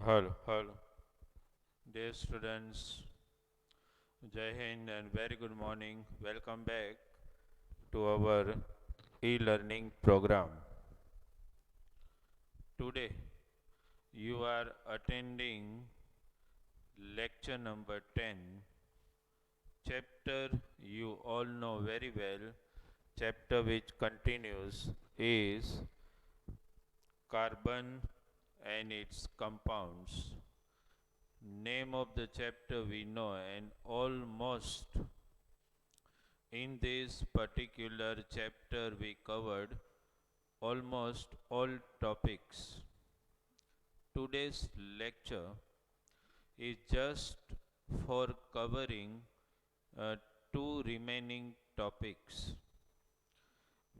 Hello, hello. Dear students, Jai Hind and very good morning. Welcome back to our e-learning program. Today, you are attending lecture number 10, chapter you all know very well. Chapter which continues is carbon and its compounds. Name of the chapter we know, and almost in this particular chapter we covered almost all topics. Today's lecture is just for covering two remaining topics.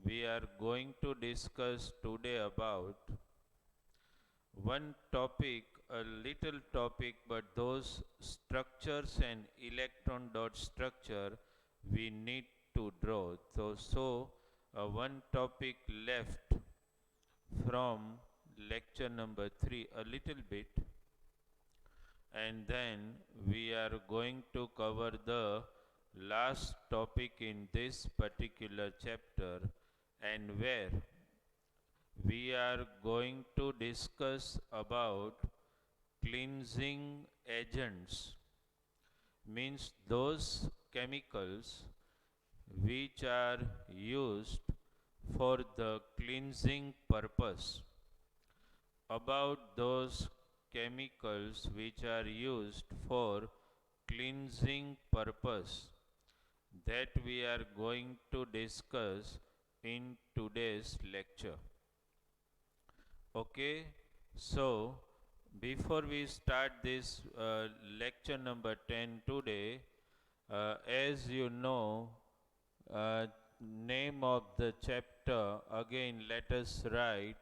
We are going to discuss today about one topic, a little topic, but those structures and electron dot structure we need to draw. So, one topic left from lecture number 3, a little bit, and then we are going to cover the last topic in this particular chapter, and where we are going to discuss about cleansing agents, means those chemicals which are used for the cleansing purpose. About those chemicals which are used for cleansing purpose, that we are going to discuss in today's lecture. Okay, so before we start this lecture number 10 today, as you know, uh, name of the chapter, again let us write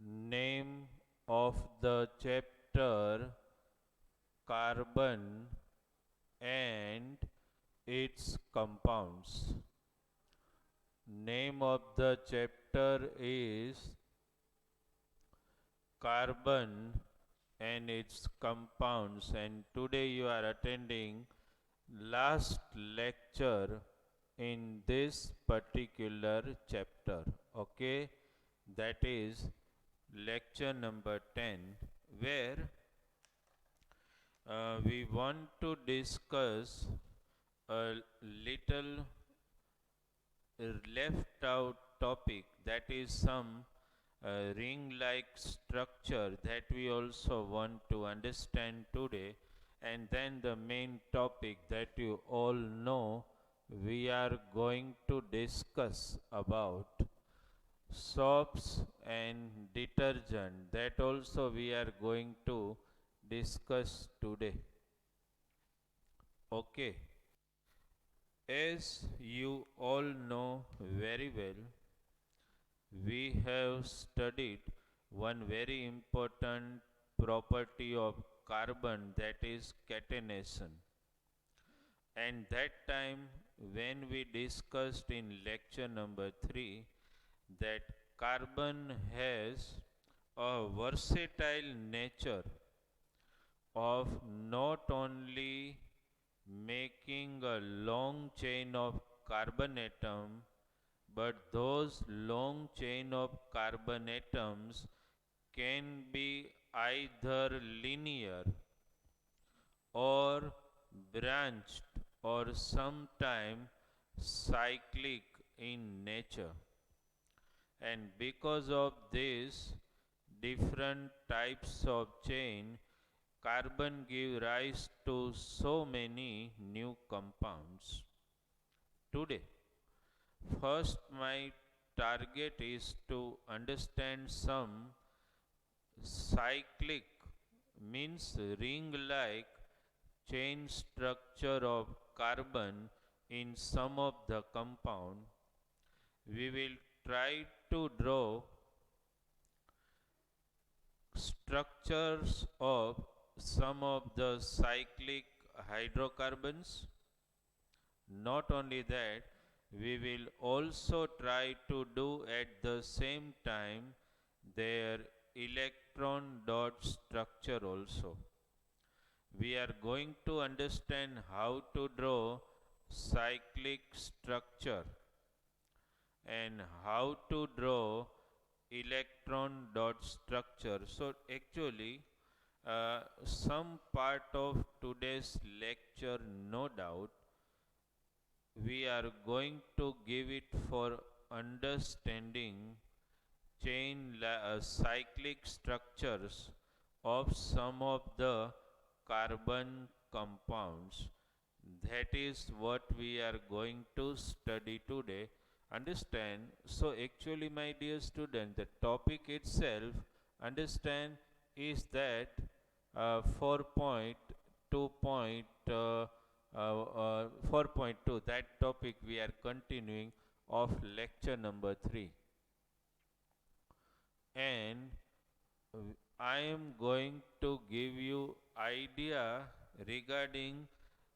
name of the chapter, carbon and its compounds. Name of the chapter is carbon and its compounds, and today you are attending last lecture in this particular chapter. Okay, that is lecture number 10, where we want to discuss a little left out topic, that is some ring like structure that we also want to understand today, and then the main topic that you all know we are going to discuss about soaps and detergent, that also we are going to discuss today. Okay, as you all know very well, we have studied one very important property of carbon, that is catenation. And that time when we discussed in lecture number 3 that carbon has a versatile nature of not only making a long chain of carbon atom, but those long chain of carbon atoms can be either linear or branched or sometime cyclic in nature. And because of this different types of chain, carbon give rise to so many new compounds. Today, first my target is to understand some cyclic, means ring like chain structure of carbon in some of the compound. We will try to draw structures of some of the cyclic hydrocarbons. Not only that, we will also try to do at the same time their electron dot structure also. We are going to understand how to draw cyclic structure and how to draw electron dot structure. So actually some part of today's lecture, no doubt, we are going to give it for understanding cyclic structures of some of the carbon compounds. That is what we are going to study today. Understand? So actually, my dear student, the topic itself, understand, is that 4.2, that topic we are continuing of lecture number 3. And I am going to give you idea regarding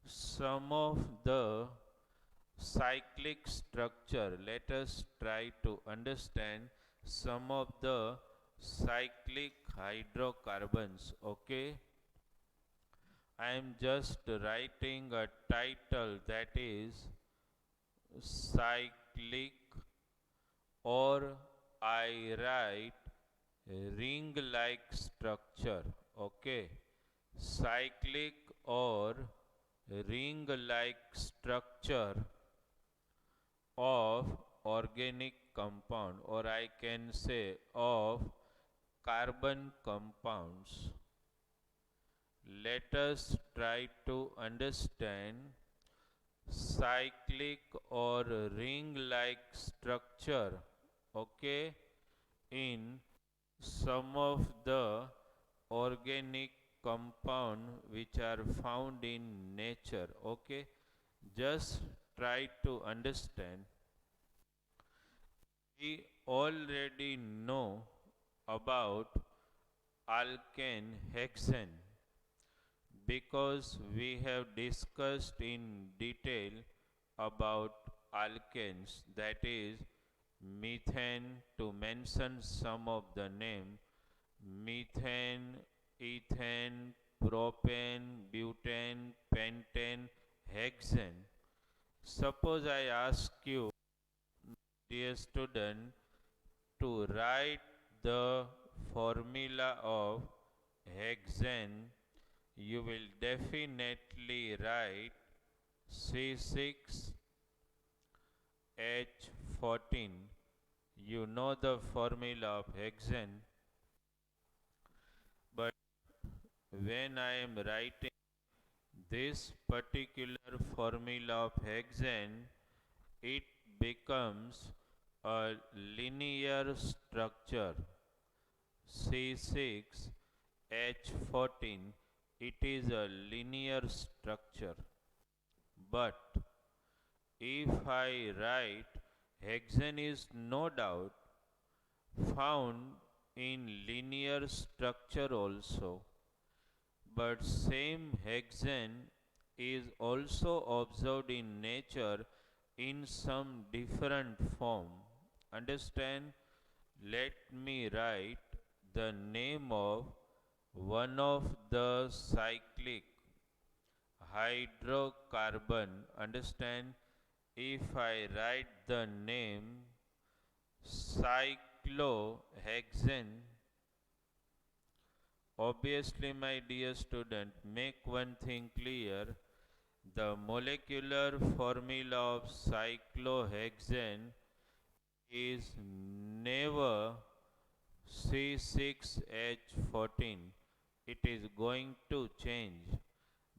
some of the cyclic structure. Let us try to understand some of the cyclic hydrocarbons. Okay, I am just writing a title, that is cyclic, or I write ring like structure. Okay, cyclic or ring like structure of organic compound, or I can say of carbon compounds. Let us try to understand cyclic or ring like structure, okay, in some of the organic compound which are found in nature. Okay, just try to understand. We already know about alkane hexane because we have discussed in detail about alkanes, that is methane, to mention some of the name: methane, ethane, propane, butane, pentane, hexane. Suppose I ask you, dear student, to write the formula of hexane, you will definitely write C6H14. You know the formula of hexane, but when I am writing this particular formula of hexane, it becomes a linear structure. C6H14, it is a linear structure. But if I write hexane is no doubt found in linear structure also, but same hexane is also observed in nature in some different form. Understand? Let me write the name of one of the cyclic hydrocarbon. Understand? If I write the name cyclohexane, obviously, my dear student, make one thing clear: the molecular formula of cyclohexane is never C6H14. It is going to change.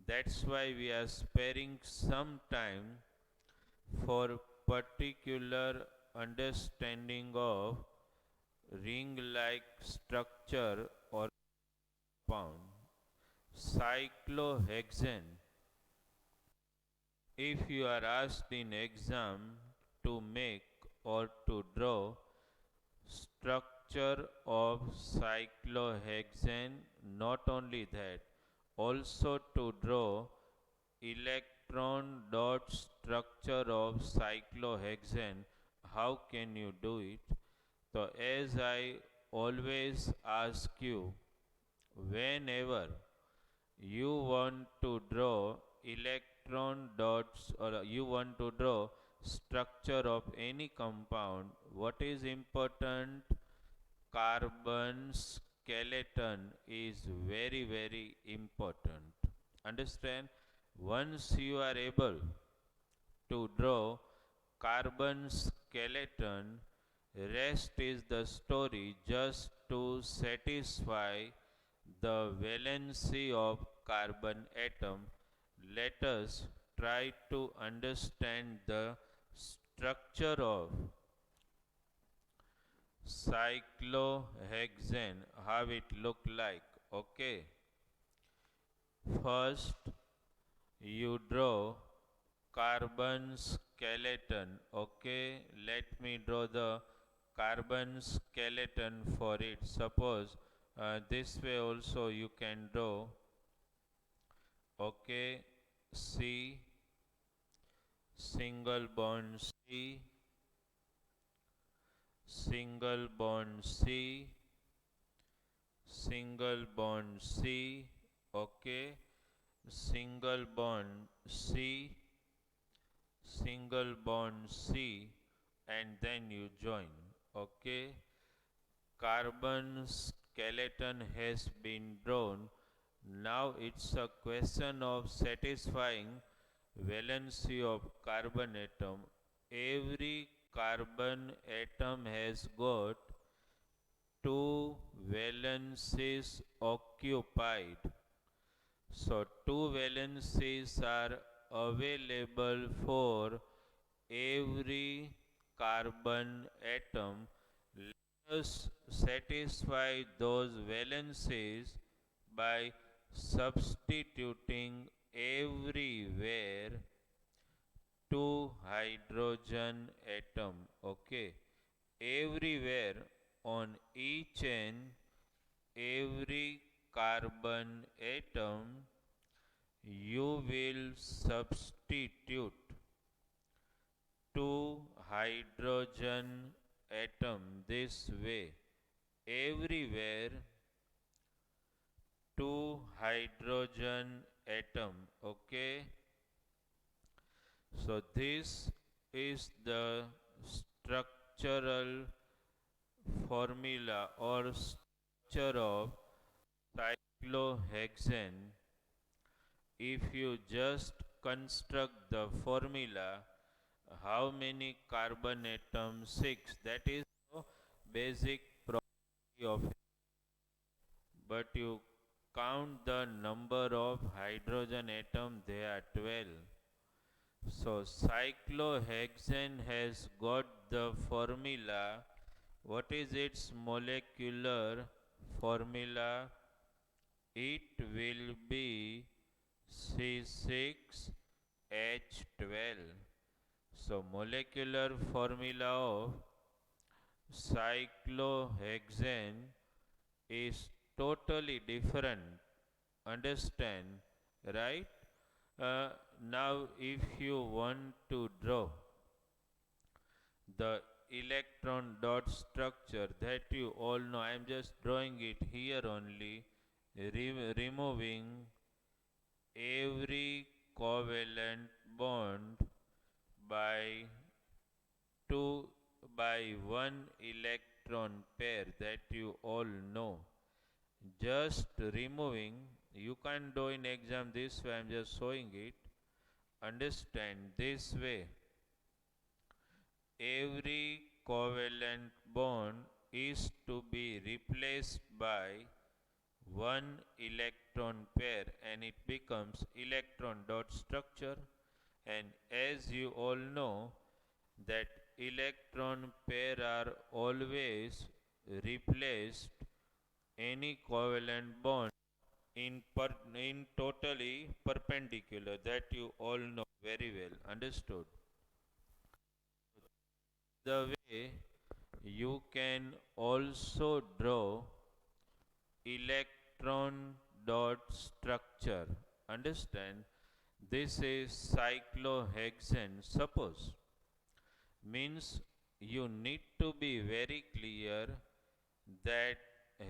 That's why we are sparing some time for particular understanding of ring-like structure or compound. Cyclohexane. If you are asked in exam to make or to draw structure of cyclohexane, not only that, also to draw electron dot structure of cyclohexane, how can you do it? So as I always ask you whenever you want to draw electron dots or you want to draw structure of any compound, what is important? Carbon skeleton is very important. Understand? Once you are able to draw carbon skeleton, rest is the story. Just to satisfy the valency of carbon atom, let us try to understand the structure of cyclohexane, how it look like. Okay, first you draw carbon skeleton. Okay, let me draw the carbon skeleton for it. Suppose this way also you can draw. Okay, C, single bond C, single bond C, single bond C. Okay, single bond C, single bond C, and then you join. Okay, carbon skeleton has been drawn. Now it's a question of satisfying valency of carbon atom. Every carbon atom has got two valencies occupied. So two valencies are available for every carbon atom. Let us satisfy those valencies by substituting everywhere two hydrogen atom. Okay, everywhere on each and every carbon atom you will substitute two hydrogen atom this way. Everywhere two hydrogen atom. Okay, so this is the structural formula or structure of cyclohexane. If you just construct the formula, how many carbon atoms? 6. That is the basic property of it. But you count the number of hydrogen atom, they are 12. So cyclohexane has got the formula. What is its molecular formula? It will be C6H12. So molecular formula of cyclohexane is totally different. Understand, right? Now if you want to draw the electron dot structure, that you all know, I am just drawing it here only, removing every covalent bond by 2 by 1 electron pair, that you all know. Just removing, you can't do in exam this way, I am just showing it. Understand, this way every covalent bond is to be replaced by one electron pair and it becomes electron dot structure. And as you all know that electron pair are always replaced any covalent bond in totally perpendicular, that you all know very well. Understood? The way you can also draw electron dot structure. Understand? This is cyclohexane. Suppose, means you need to be very clear that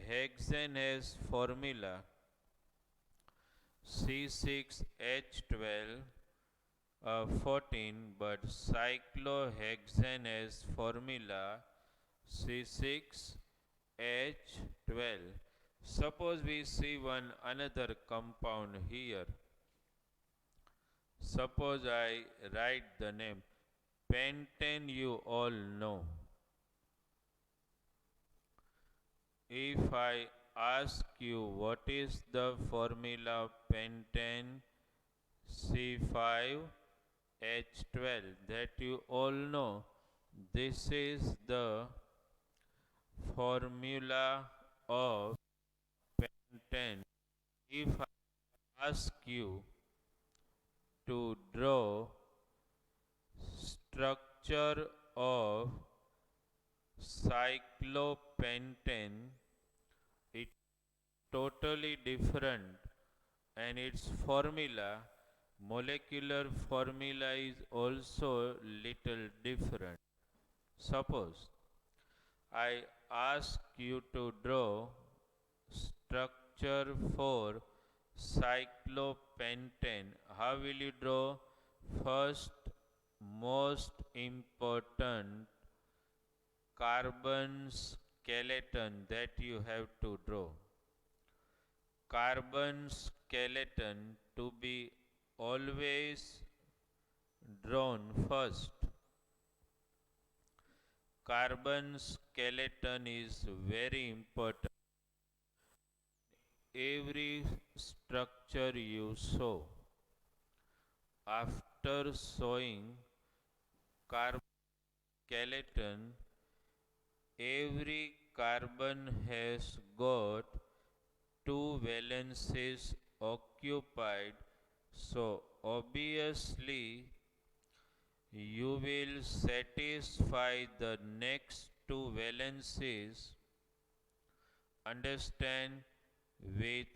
hexane has formula C6H12 14, but cyclohexane has formula C6H12. Suppose we see one another compound here. Suppose I write the name pentane, you all know. If I ask you what is the formula of pentane C5H12, that you all know, this is the formula of pentane. If I ask you to draw structure of cyclopentane, it totally different, and its formula, molecular formula, is also little different. Suppose I ask you to draw structure for cyclopentane. How will you draw? First, most important carbon skeleton that you have to draw. Carbon skeleton to be always drawn first. Carbon skeleton is very important. Every structure you show, after showing carbon skeleton, every carbon has got two valences occupied, so obviously you will satisfy the next two valences, understand, with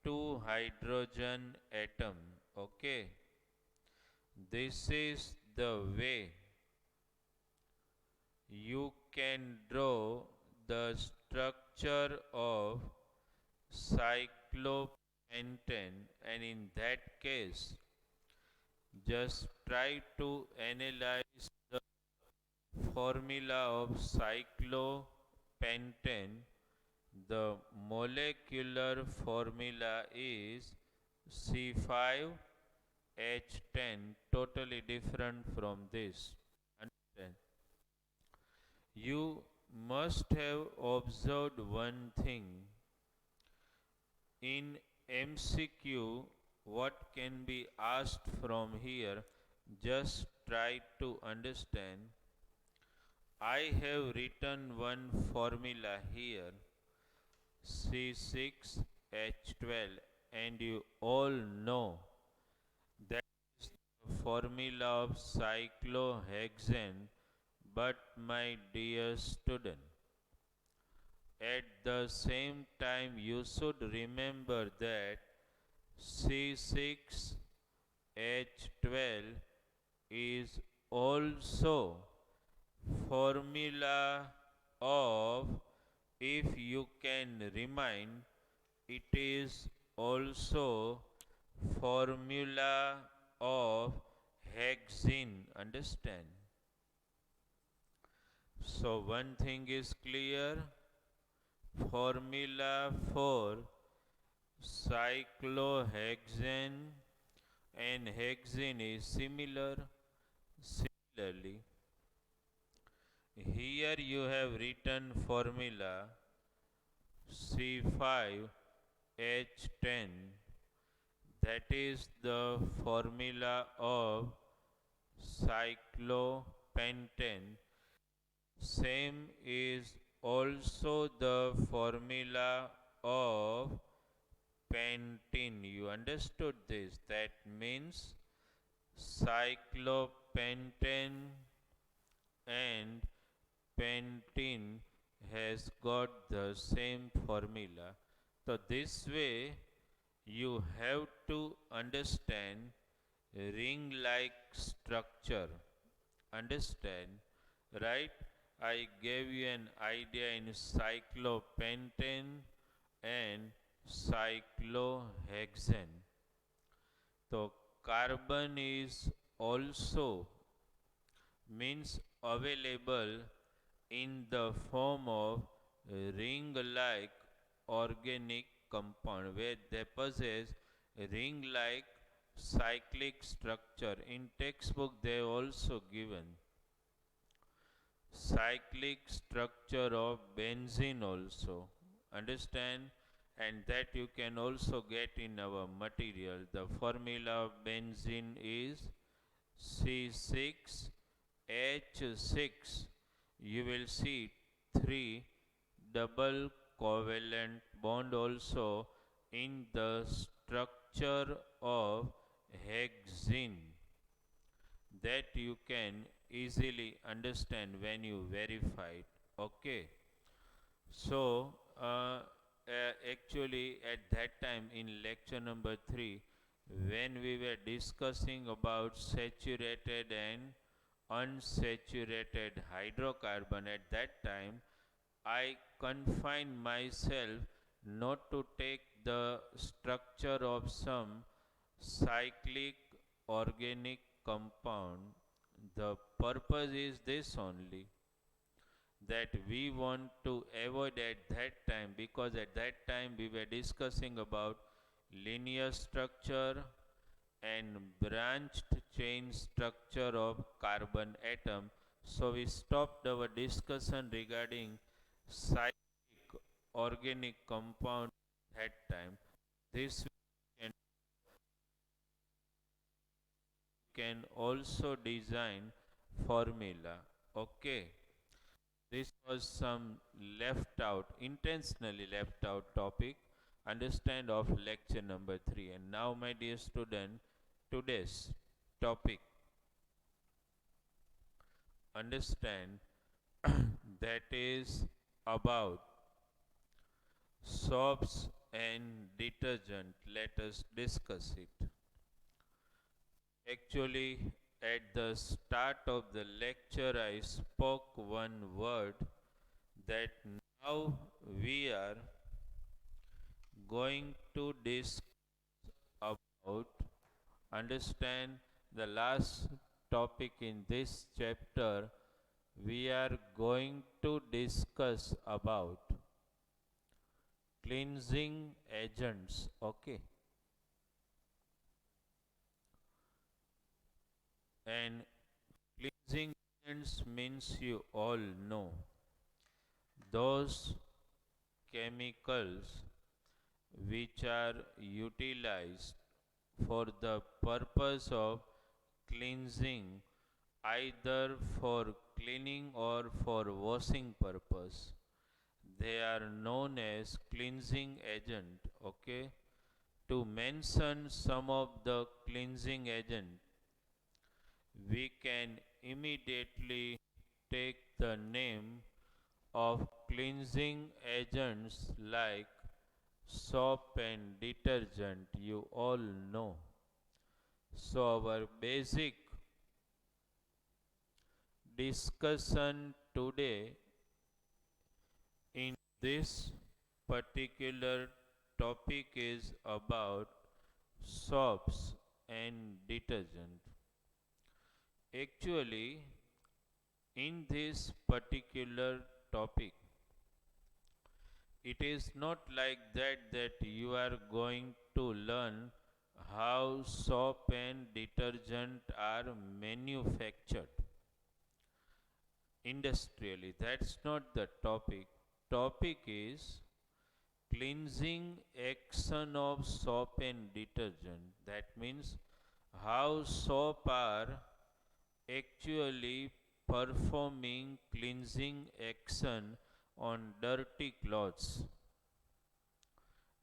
two hydrogen atom. Okay, this is the way you can draw the structure of cyclopentane, and in that case just try to analyze the formula of cyclopentane. The molecular formula is C5H10, totally different from this. Understand? You must have observed one thing. In MCQ, what can be asked from here? Just try to understand. I have written one formula here, C6H12, and you all know that is the formula of cyclohexane. But my dear student, at the same time you should remember that C6H12 is also formula of, if you can remind, it is also formula of hexene. Understand? So one thing is clear, formula for cyclohexane and hexane is similar. Similarly, here you have written formula C5H10, that is the formula of cyclopentane. Same is also the formula of pentene. You understood this? That means cyclopentane and pentene has got the same formula. So this way you have to understand ring like structure. Understand, right? I gave you an idea in cyclopentane and cyclohexane. So carbon is also means available in the form of ring-like organic compound where they possess ring-like cyclic structure. In textbook they also given cyclic structure of benzene also. Understand? And that you can also get in our material. The formula of benzene is C6H6. You will see 3 double covalent bond also in the structure of hexene, that you can easily understand when you verify it. Okay. So, actually, at that time in lecture number 3, when we were discussing about saturated and unsaturated hydrocarbon, at that time, I confined myself not to take the structure of some cyclic organic compound. The purpose is this only, that we want to avoid at that time, because at that time we were discussing about linear structure and branched chain structure of carbon atom. So we stopped our discussion regarding cyclic organic compound at that time. This can also design formula. Okay. This was some left out, intentionally left out topic, understand, of lecture number 3. And now, my dear student, today's topic, understand, that is about soaps and detergent. Let us discuss it. Actually, at the start of the lecture, I spoke one word, that now we are going to discuss about, understand, the last topic in this chapter. We are going to discuss about cleansing agents. Okay. And cleansing agents means, you all know, those chemicals which are utilized for the purpose of cleansing, either for cleaning or for washing purpose. They are known as cleansing agent. Okay. To mention some of the cleansing agent, we can immediately take the name of cleansing agents like soap and detergent. You all know. So our basic discussion today in this particular topic is about soaps and detergent. Actually, in this particular topic, it is not like that you are going to learn how soap and detergent are manufactured industrially. That's not the topic. Topic is cleansing action of soap and detergent. That means how soap are actually performing cleansing action on dirty clothes.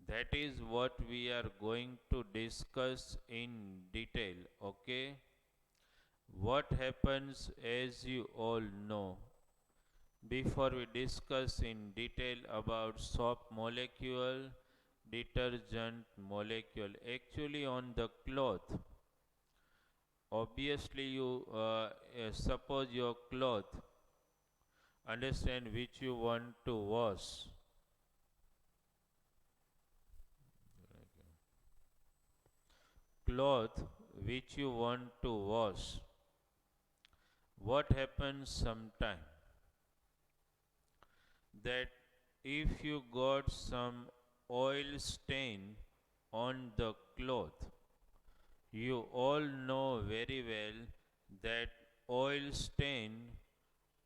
That is what we are going to discuss in detail. Okay. What happens, as you all know, before we discuss in detail about soap molecule, detergent molecule, actually on the cloth, obviously you suppose your cloth, understand, which you want to wash. Cloth which you want to wash. What happens sometime that if you got some oil stain on the cloth, you all know very well that oil stain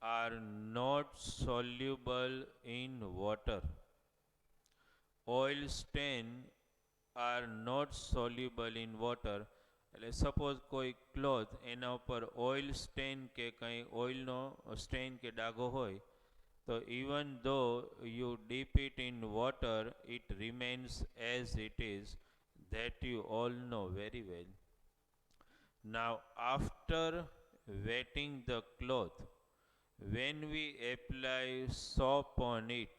are not soluble in water. Oil stain are not soluble in water. એટલે suppose કોઈ cloth એના ઉપર oil stain કે કંઈ ઓઇલનો stain કે ડાઘો હોય તો even ધો you deep it in water it remains as it is. That you all know very well. Now after wetting the cloth, when we apply soap on it,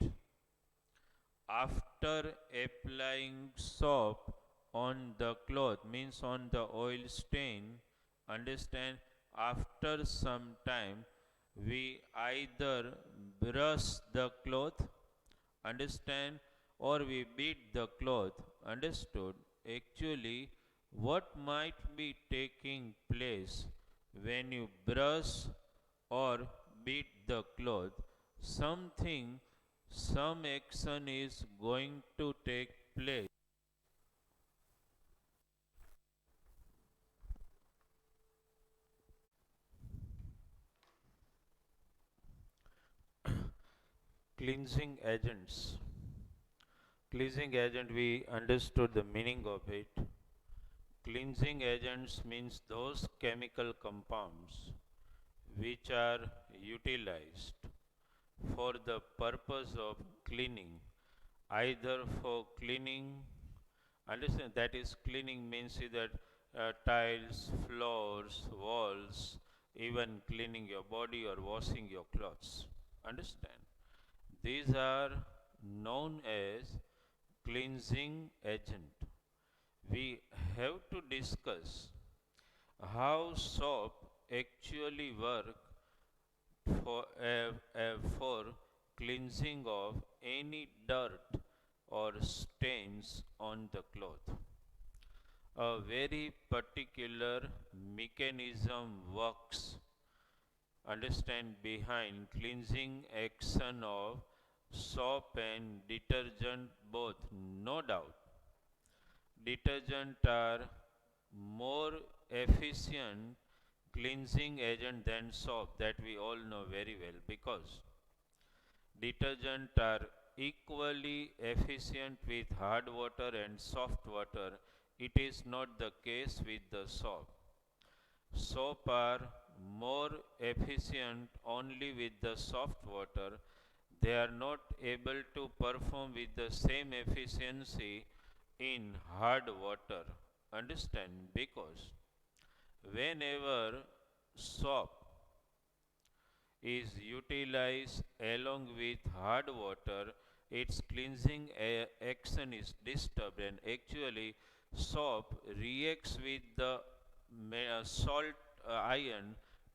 after applying soap on the cloth means on the oil stain, understand, after some time we either brush the cloth, understand, or we beat the cloth, understood. Actually what might be taking place when you brush or beat the cloth, something, some action is going to take place. Cleansing agents. Cleansing agent, we understood the meaning of it. Cleansing agents means those chemical compounds which are utilized for the purpose of cleaning, either for cleaning, understand, that is cleaning means either tiles, floors, walls, even cleaning your body or washing your clothes, understand. These are known as cleansing agent. We have to discuss how soap actually work for cleansing of any dirt or stains on the cloth. A very particular mechanism works, understand, behind cleansing action of soap and detergent both, no doubt. Detergent are more efficient cleansing agent than soap, that we all know very well, because detergent are equally efficient with hard water and soft water. It is not the case with the soap. Soap are more efficient only with the soft water. They are not able to perform with the same efficiency in hard water, understand, because whenever soap is utilized along with hard water, its cleansing action is disturbed, and actually soap reacts with the salt ion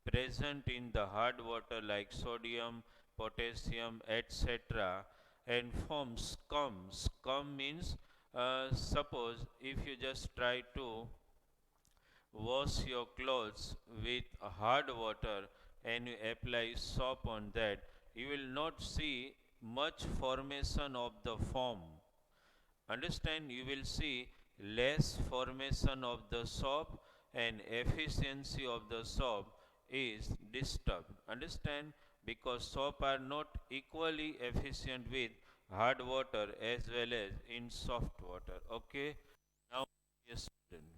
present in the hard water like sodium, potassium, etc., and forms scum. Scum means, suppose if you just try to wash your clothes with hard water and you apply soap on that, you will not see much formation of the foam. Understand, you will see less formation of the soap and efficiency of the soap is disturbed. Understand, because soap are not equally efficient with hard water as well as in soft water. Okay, now yes, student,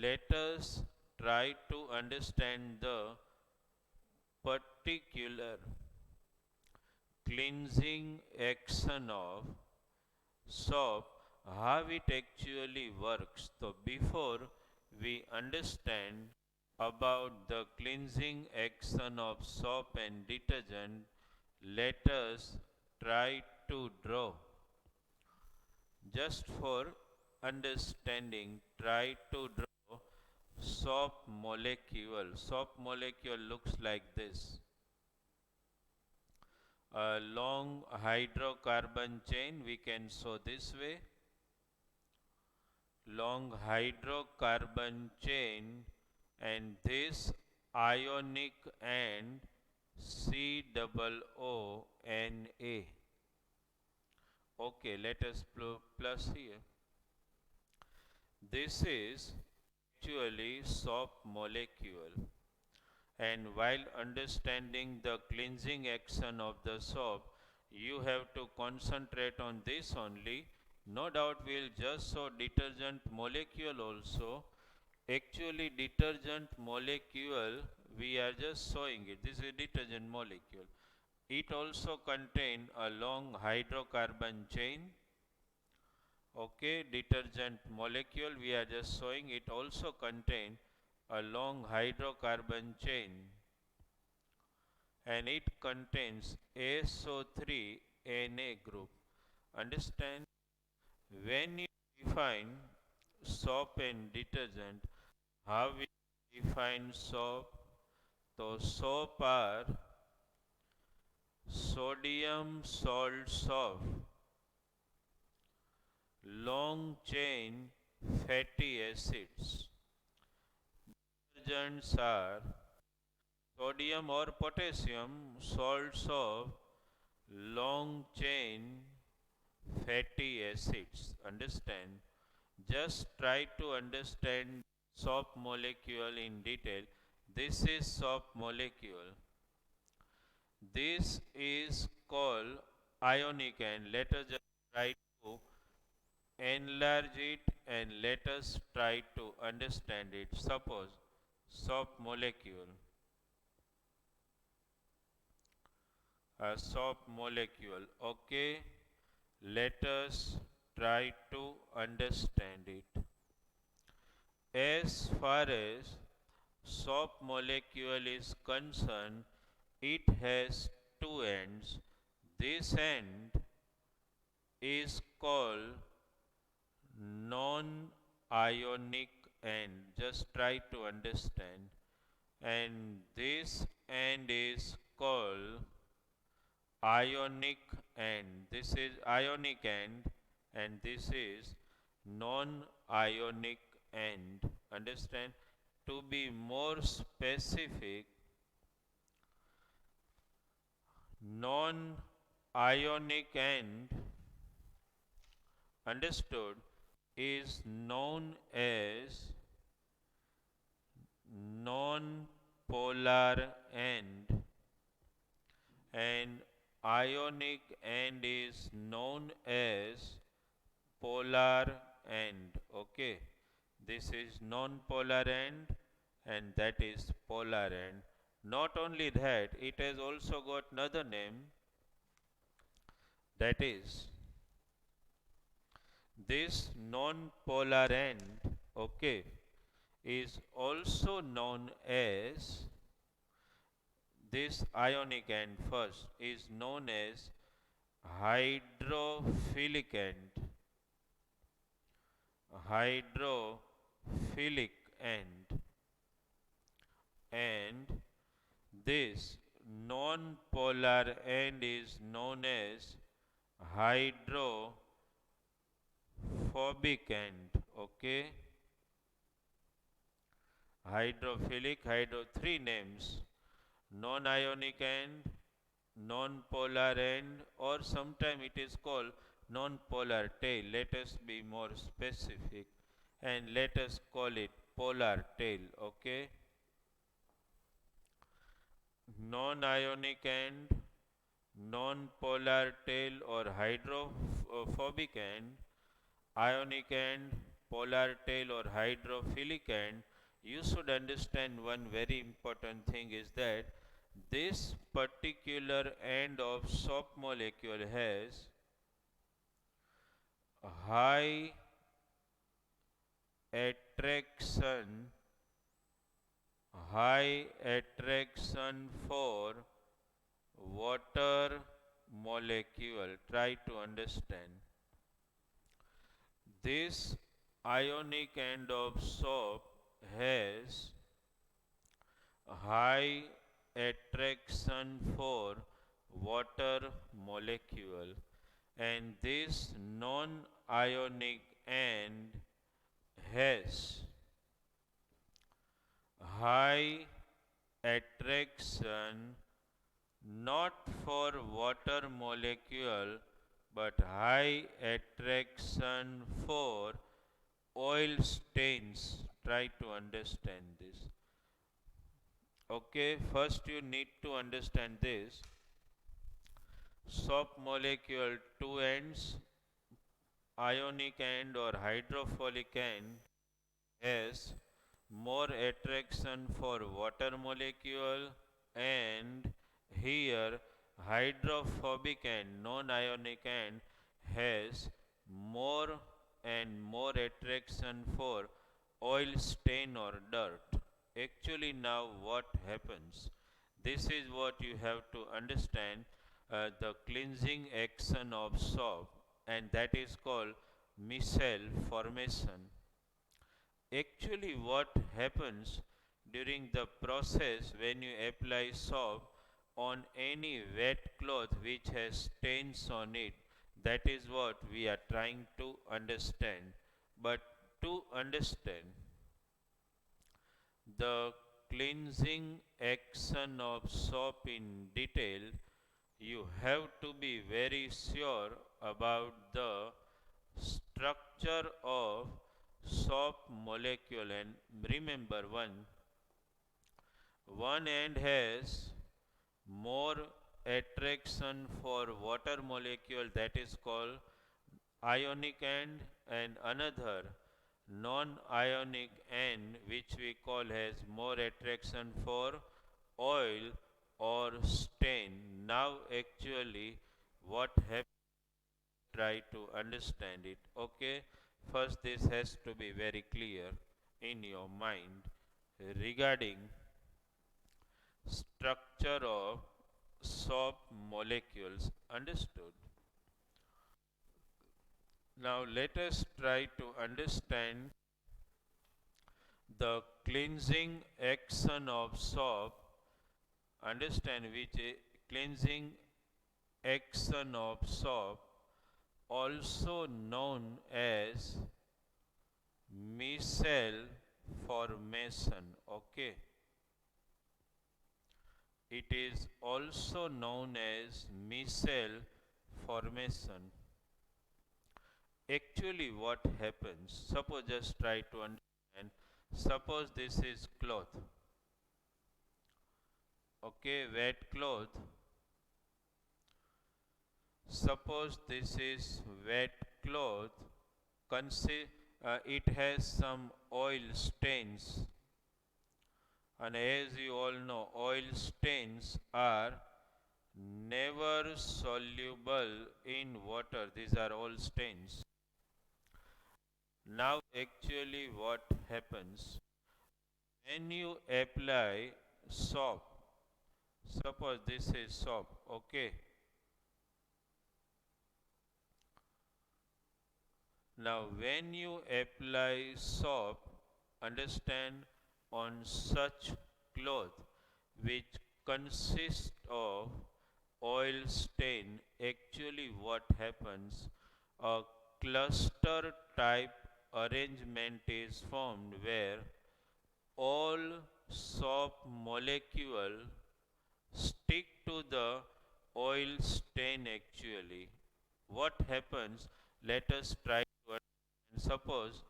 let us try to understand the particular cleansing action of soap, how it actually works. So before we understand about the cleansing action of soap and detergent, let us try to draw. Just for understanding, try to draw soap molecule. Soap molecule looks like this. A long hydrocarbon chain we can show this way. Long hydrocarbon chain, and this ionic and COONA. Okay, let us plus here. This is actually soap molecule, and while understanding the cleansing action of the soap, you have to concentrate on this only. No doubt we'll just show detergent molecule also. Actually detergent molecule, we are just showing it. This is detergent molecule. It also contain a long hydrocarbon chain. Okay, detergent molecule we are just showing, it also contain a long hydrocarbon chain, and it contains SO3 Na group. Understand? When you define soap and detergent, how we define soap? So soap are sodium salt soap, long chain fatty acids. Detergents are sodium or potassium salts of long chain fatty acids. Understand? Just try to understand soap molecule in detail. This is soap molecule. This is called ionic, and let us just try to enlarge it and let us try to understand it. Suppose soap molecule, a soap molecule. Okay, let us try to understand it. As far as soap molecule is concerned, it has two ends. This end is called non-ionic end. Just try to understand. And this end is called ionic end. This is ionic end, and this is non-ionic end. Understand? To be more specific, non-ionic end, understood, is known as non-polar end, and ionic end is known as polar end. Okay, this is non-polar end, and that is polar end. Not only that, it has also got another name, that is this non-polar end, okay, is also known as, this ionic end first is known as hydrophilic end. Hydrophilic end. And this non-polar end is known as hydrophobic end. Okay, hydrophilic, three names: non-ionic end, non-polar end, or sometime it is called non-polar tail. Let us be more specific and let us call it polar tail. Okay, non-ionic end, non-polar tail or hydrophobic end, ionic end, polar tail or hydrophilic end. You should understand one very important thing is that this particular end of soap molecule has high attraction, for water molecule. Try to understand. This ionic end of soap has high attraction for water molecule, and this non-ionic end has high attraction not for water molecule but high attraction for oil stains. Try to understand this. Okay, first you need to understand this. Soap molecule, two ends, ionic end or hydrophilic end, has more attraction for water molecule, and here hydrophobic and non-ionic end has more and more attraction for oil stain or dirt. Actually now what happens? This is what you have to understand, the cleansing action of soap, and that is called micelle formation. Actually what happens during the process when you apply soap on any wet cloth which has stains on it, that is what we are trying to understand. But to understand the cleansing action of soap in detail, you have to be very sure about the structure of soap molecule. And remember, one end has more attraction for water molecule, that is called ionic end, and another non-ionic end which we call has more attraction for oil or stain. Now actually what happens, try to understand it. Okay, first this has to be very clear in your mind regarding structure of soap molecules. Understood? Now let us try to understand the cleansing action of soap. Understand which cleansing action of soap, also known as micelle formation. Okay, it is also known as micelle formation. Actually what happens, suppose just try to understand, suppose this is cloth. Okay, wet cloth. Suppose this is wet cloth, it has some oil stains, and as you all know, oil stains are never soluble in water. These are all stains. Now actually what happens, when you apply soap, suppose this is soap, okay. Now when you apply soap, understand, on such cloth which consists of oil stain, actually what happens, a cluster type arrangement is formed where all soap molecule stick to the oil stain actually. What happens? Let us try to understand. Suppose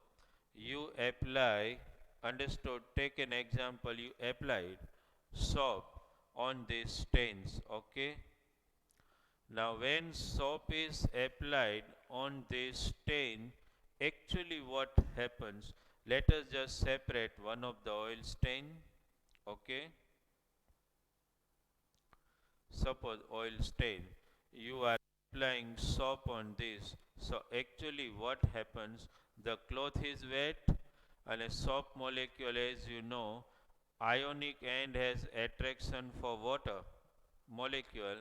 you apply, understood, take an example, you applied soap on these stains, okay. Now when soap is applied on this stain, actually what happens, let us just separate one of the oil stain, okay. Suppose oil stain, you are applying soap on this, so actually what happens, the cloth is wet and a soap molecule, as you know, ionic end has attraction for water molecule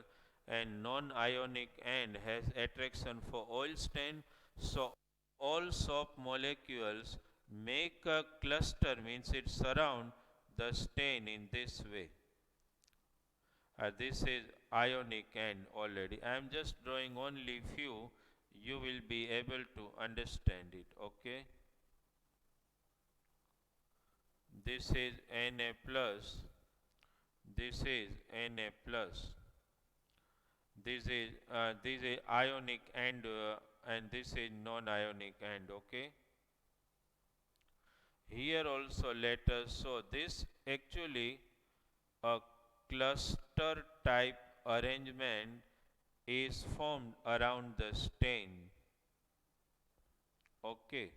and non-ionic end has attraction for oil stain. So all soap molecules make a cluster, means it surround the stain in this way. This is ionic end already. I am just drawing only few. You will be able to understand it. Okay. This is Na plus. This is Na plus. This is ionic and this is non-ionic end. Okay. Here also let us so this actually a cluster type arrangement is formed around the stain, okay,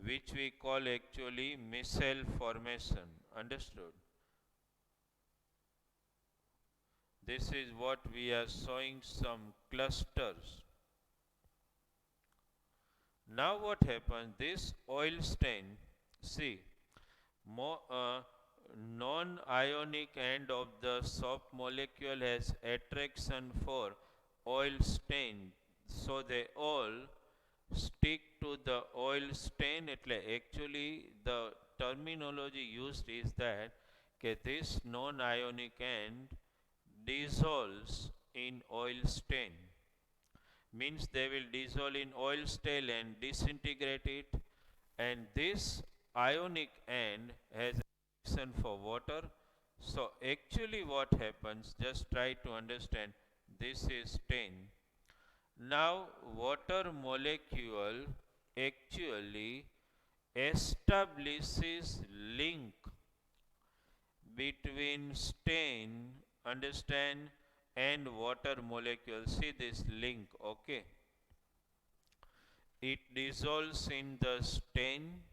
which we call actually micelle formation. Understood? This is what we are showing some clusters. Now what happens? This oil stain, see, non-ionic end of the soap molecule has attraction for oil stain, so they all stick to the oil stain. એટલે actually the terminology used is that this non-ionic end dissolves in oil stain, means they will dissolve in oil stain and disintegrate it, and this ionic end has attraction for water. So actually what happens, just try to understand, this is stain. Now water molecule actually establishes link between stain, understand, and water molecule. See this link, okay? It dissolves in the stain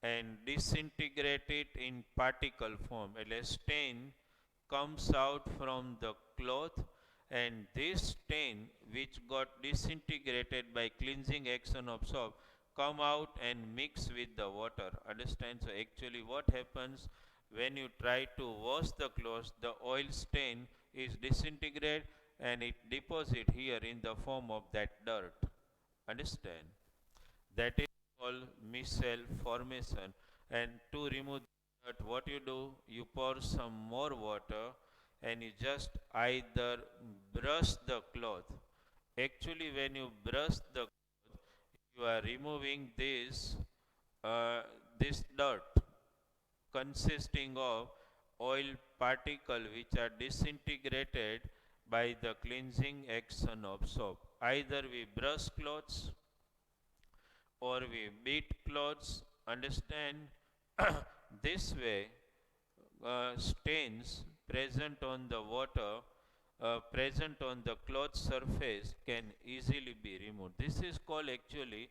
and disintegrate it in particle form. A stain comes out from the cloth, and this stain which got disintegrated by cleansing action of soap come out and mix with the water. Understand? So actually what happens when you try to wash the clothes, the oil stain is disintegrate and it deposit here in the form of that dirt. Understand? That is called micelle formation. And to remove that, what you do, you pour some more water and you just either brush the cloth. Actually when you brush the cloth, you are removing this dirt consisting of oil particle which are disintegrated by the cleansing action of soap. Either we brush clothes or we beat clothes. Understand? This way stains present on the water, present on the cloth surface can easily be removed. This is called actually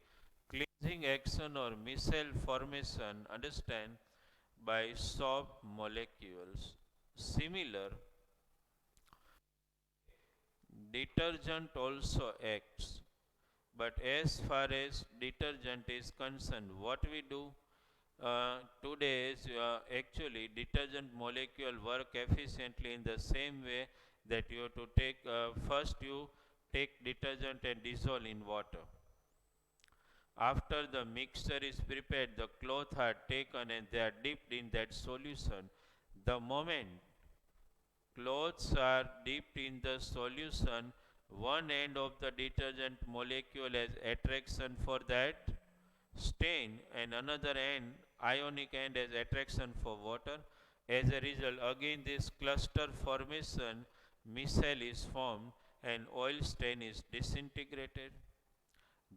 cleansing action or micelle formation, understand, by soap molecules. Similar, detergent also acts, but as far as detergent is concerned, what we do today is actually detergent molecule work efficiently in the same way that you have to take first you take detergent and dissolve in water. After the mixture is prepared, the cloth are taken and they are dipped in that solution. The moment clothes are dipped in the solution, one end of the detergent molecule has attraction for that stain and another end, ionic end, has attraction for water. As a result, again this cluster formation, micelle is formed and oil stain is disintegrated.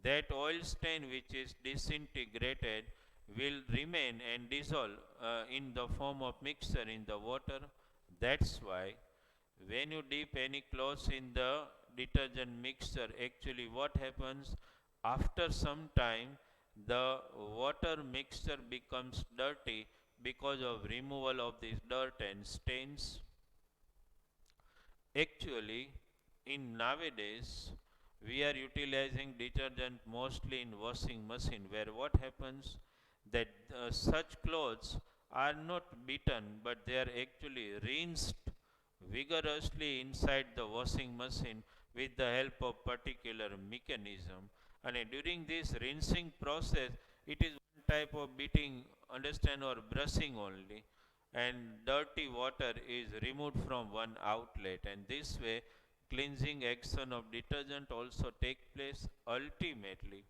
That oil stain which is disintegrated will remain and dissolve in the form of mixture in the water. That's why when you dip any clothes in the detergent mixture, actually what happens, after some time the water mixture becomes dirty because of removal of this dirt and stains. Actually, in nowadays we are utilizing detergent mostly in washing machine, where what happens that such clothes are not beaten but they are actually rinsed vigorously inside the washing machine with the help of particular mechanism, and during this rinsing process it is one type of beating, understand, or brushing only, and dirty water is removed from one outlet, and this way cleansing action of detergent also take place. Ultimately,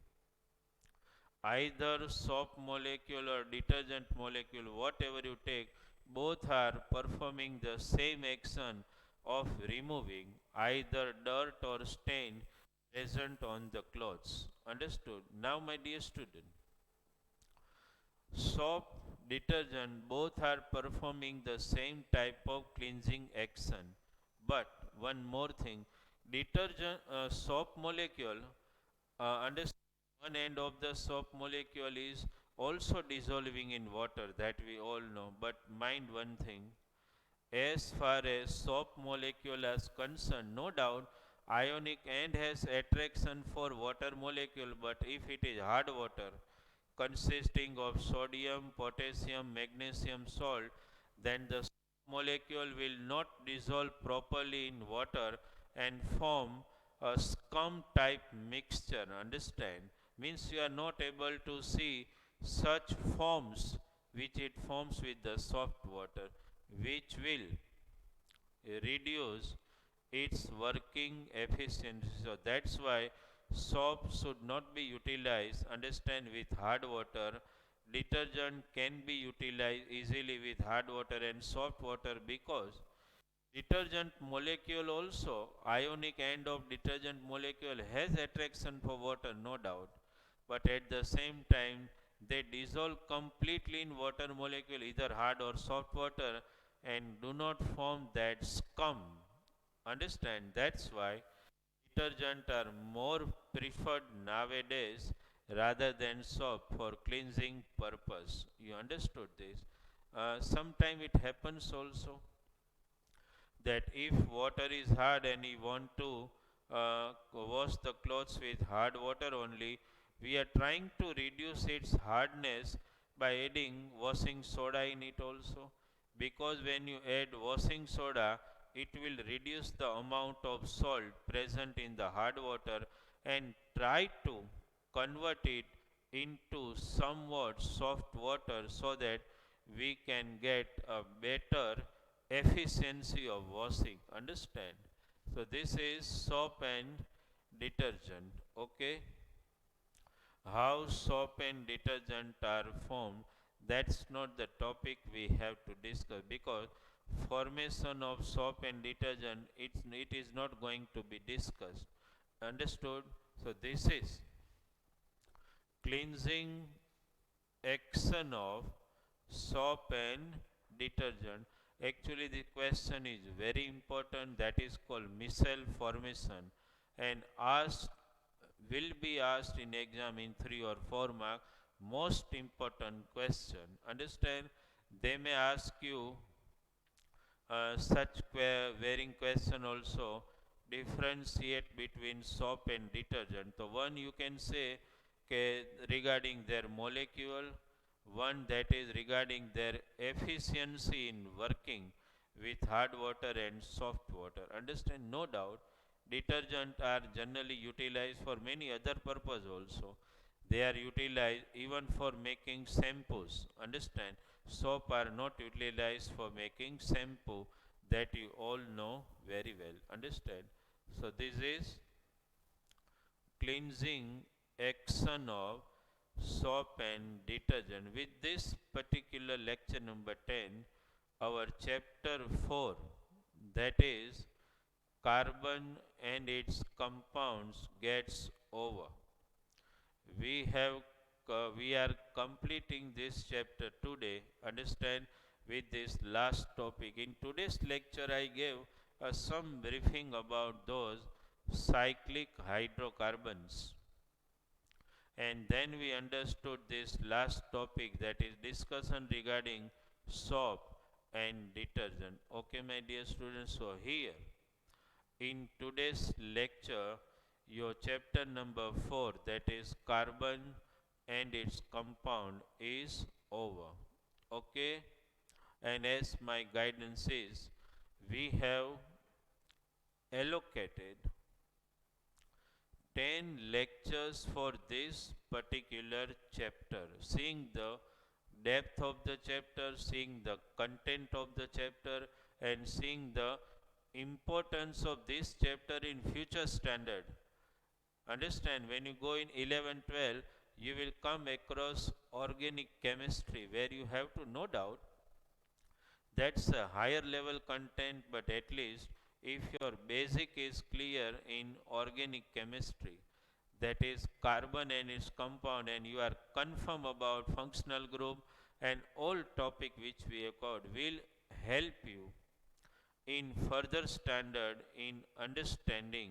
either soap molecule or detergent molecule, whatever you take, both are performing the same action of removing either dirt or stain present on the clothes. Understood? Now, my dear student, soap, detergent, both are performing the same type of cleansing action. But one more thing, detergent soap molecule, understand, one end of the soap molecule is also dissolving in water, that we all know. But mind one thing, as far as soap molecule is concerned, no doubt ionic end has attraction for water molecule, but if it is hard water consisting of sodium, potassium, magnesium salt, then the molecule will not dissolve properly in water and form a scum type mixture. Understand? Means you are not able to see such forms which it forms with the soft water, which will reduce its working efficiency. So that's why soap should not be utilized, understand, with hard water. Detergent can be utilized easily with hard water and soft water, because detergent molecule also, ionic end of detergent molecule has attraction for water, no doubt, but at the same time they dissolve completely in water molecule, either hard or soft water, and do not form that scum. Understand? That's why detergent are more preferred nowadays rather than soap for cleansing purpose. You understood this? Sometime it happens also that if water is hard and you want to wash the clothes with hard water only, we are trying to reduce its hardness by adding washing soda in it also. Because when you add washing soda, it will reduce the amount of salt present in the hard water and try to convert it into somewhat soft water, so that we can get a better efficiency of washing. Understand? So this is soap and detergent. Okay, how soap and detergent are formed, that's not the topic we have to discuss, because formation of soap and detergent, it is not going to be discussed. Understood? So this is cleansing action of soap and detergent. Actually, the question is very important, that is called micelle formation, and asked, will be asked in exam in 3 or 4 mark. Most important question. Understand? They may ask you such varying question also, differentiate between soap and detergent. So one you can say regarding their molecule, one that is regarding their efficiency in working with hard water and soft water. Understand? No doubt detergent are generally utilized for many other purpose also. They are utilized even for making shampoos. Understand? Soap are not utilized for making shampoo, that you all know very well. Understand? So this is cleansing action of soap and detergent. With this particular lecture number 10, our chapter 4, that is carbon and its compounds, gets over. We are completing this chapter today. Understand? With this last topic. In today's lecture, I gave some briefing about those cyclic hydrocarbons. And then we understood this last topic, that is discussion regarding soap and detergent. Okay, my dear students, so here in today's lecture, your chapter number 4, that is carbon and its compound, is over. Okay, and as my guidance is, we have allocated 10 lectures for this particular chapter, seeing the depth of the chapter, seeing the content of the chapter, and seeing the importance of this chapter in future standard. Understand, when you go in 11, 12, you will come across organic chemistry where you have to, no doubt, that's a higher level content, but at least if your basic is clear in organic chemistry, that is carbon and its compound, and you are confirm about functional group and all topic which we have covered, will help you in further standard in understanding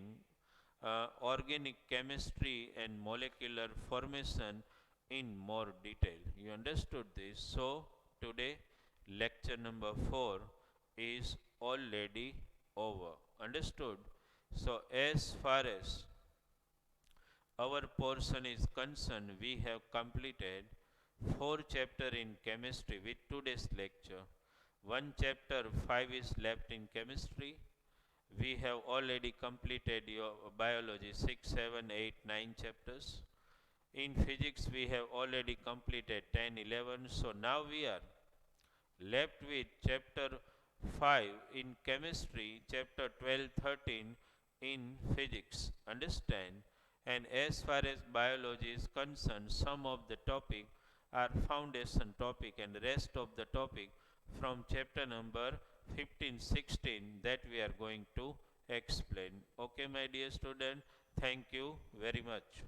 organic chemistry and molecular formation in more detail. You understood this? So today lecture number 4 is already over. Understood? So as far as our portion is concerned, we have completed 4 chapter in chemistry with today's lecture. One chapter 5 is left in chemistry. We have already completed your biology 6, 7, 8, 9 chapters. In physics we have already completed 10, 11. So now we are left with chapter 5 in chemistry, chapter 12, 13 in physics. Understand? And as far as biology is concerned, some of the topic are foundation topic and rest of the topic from chapter number 15, 16 that we are going to explain. Okay, my dear student, thank you very much.